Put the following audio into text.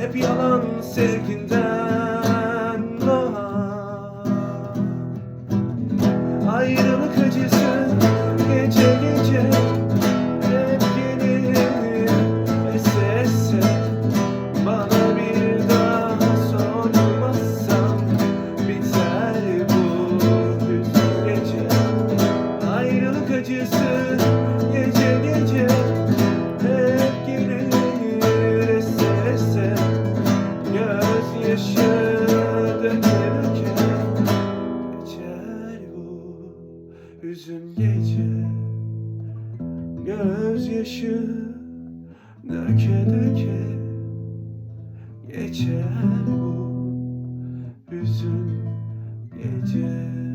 hep yalan sevginden doğar. Ayrılık acısı gece gece hep gelir ese ese. Bana bir daha sormazsan biter bu hüzün gece. Ayrılık acısı gece gece hep gelir ese ese. Gözyaşı döke döke geçer bu hüzün gece. Gözyaşı döke döke geçer bu hüzün gece.